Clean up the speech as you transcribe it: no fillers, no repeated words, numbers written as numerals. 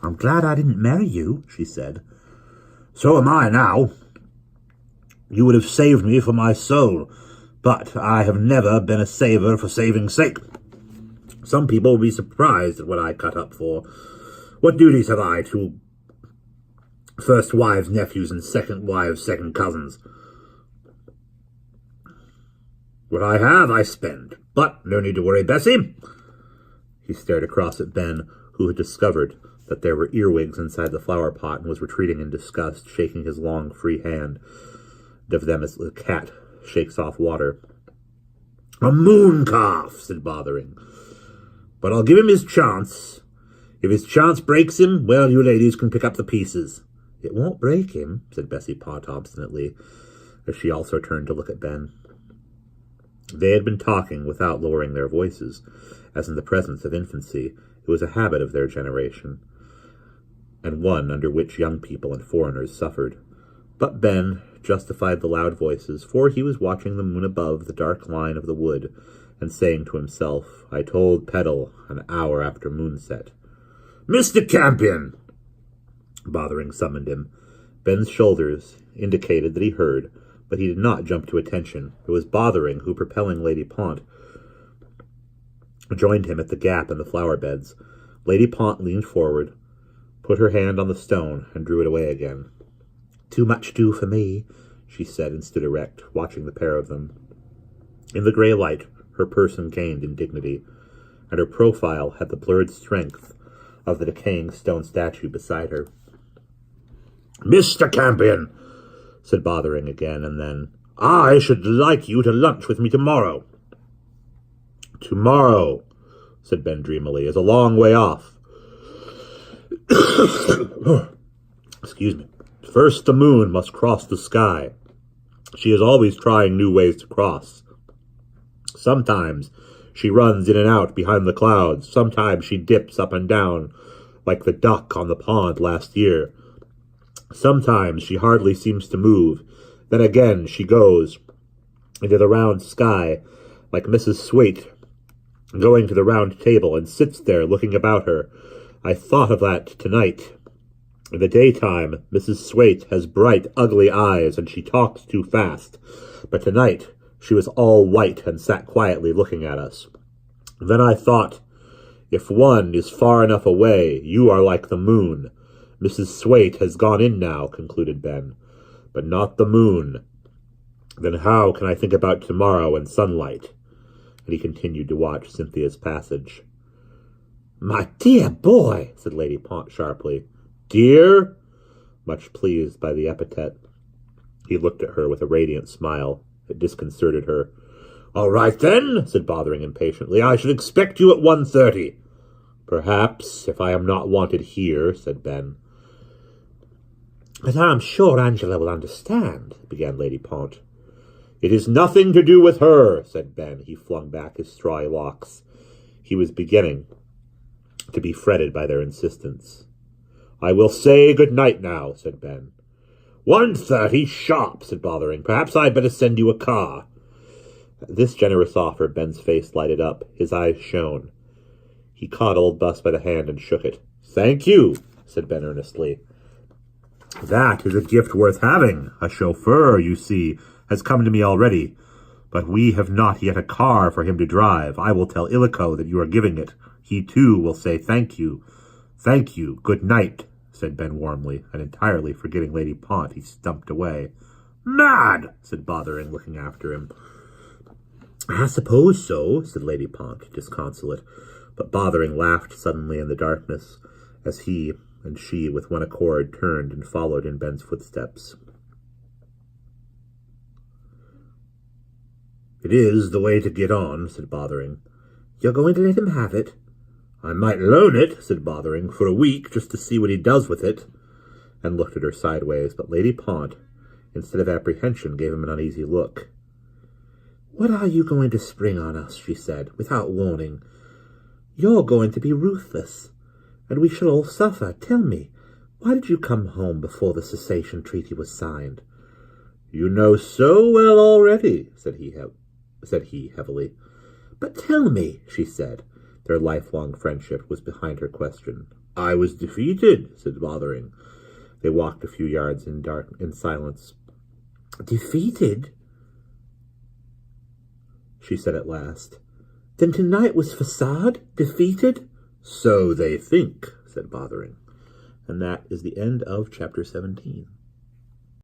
I'm glad I didn't marry you, she said. So am I now. You would have saved me for my soul, but I have never been a saver for saving's sake. Some people will be surprised at what I cut up for. What duties have I to first wives, nephews, and second wives, second cousins? What I have, I spend. But no need to worry, Bessie. He stared across at Ben, who had discovered that there were earwigs inside the flower pot and was retreating in disgust, shaking his long, free hand of them as a cat shakes off water. A moon calf, said Bothering. But I'll give him his chance. If his chance breaks him, well, you ladies can pick up the pieces. It won't break him, said Bessie Pott obstinately, as she also turned to look at Ben. They had been talking without lowering their voices, as in the presence of infancy. It was a habit of their generation, and one under which young people and foreigners suffered. But Ben justified the loud voices, for he was watching the moon above the dark line of the wood, and saying to himself, I told Peddle an hour after moonset. Mr. Campion! Bothering summoned him. Ben's shoulders indicated that he heard, but he did not jump to attention. It was Bothering who, propelling Lady Pont, joined him at the gap in the flower beds. Lady Pont leaned forward, put her hand on the stone, and drew it away again. Too much do for me, she said, and stood erect, watching the pair of them. In the grey light, her person gained in dignity, and her profile had the blurred strength of the decaying stone statue beside her. Mr. Campion, said Bothering again, and then, I should like you to lunch with me tomorrow. Tomorrow, said Ben dreamily, is a long way off. Excuse me. First the moon must cross the sky. She is always trying new ways to cross. Sometimes she runs in and out behind the clouds. Sometimes she dips up and down like the duck on the pond last year. Sometimes she hardly seems to move. Then again she goes into the round sky like Mrs. Swaite going to the round table and sits there looking about her. I thought of that tonight. In the daytime, Mrs. Swaite has bright, ugly eyes, and she talks too fast. But tonight she was all white and sat quietly looking at us. Then I thought, if one is far enough away, you are like the moon. Mrs. Swaite has gone in now, concluded Ben, but not the moon. Then how can I think about tomorrow and sunlight? And he continued to watch Cynthia's passage. My dear boy, said Lady Pont sharply. Dear? Much pleased by the epithet. He looked at her with a radiant smile. It disconcerted her. All right, then, said Bothering impatiently. I should expect you at 1:30. Perhaps, if I am not wanted here, said Ben. But I am sure Angela will understand, began Lady Pont. It is nothing to do with her, said Ben. He flung back his strawy locks. He was beginning to be fretted by their insistence. I will say good night now, said Ben. 1:30 sharp, said Bothering. Perhaps I had better send you a car. At this generous offer, Ben's face lighted up. His eyes shone. He caught old Bus by the hand and shook it. Thank you, said Ben earnestly. That is a gift worth having. A chauffeur, you see, has come to me already, but we have not yet a car for him to drive. I will tell Illico that you are giving it. He, too, will say thank you. Thank you. Good night, said Ben warmly, and entirely forgetting Lady Pont, he stumped away. Mad, said Bothering, looking after him. I suppose so, said Lady Pont, disconsolate, but Bothering laughed suddenly in the darkness, as he and she with one accord turned and followed in Ben's footsteps. It is the way to get on, said Bothering. You're going to let him have it? I might loan it, said Bothering, for a week, just to see what he does with it, and looked at her sideways, but Lady Pont, instead of apprehension, gave him an uneasy look. What are you going to spring on us, she said, without warning. You're going to be ruthless, and we shall all suffer. Tell me, why did you come home before the cessation treaty was signed? You know so well already, said he heavily. But tell me, she said. Their lifelong friendship was behind her question. I was defeated, said Bothering. They walked a few yards in silence. Defeated? She said at last. Then tonight was Facade defeated? So they think, said Bothering. And that is the end of chapter 17.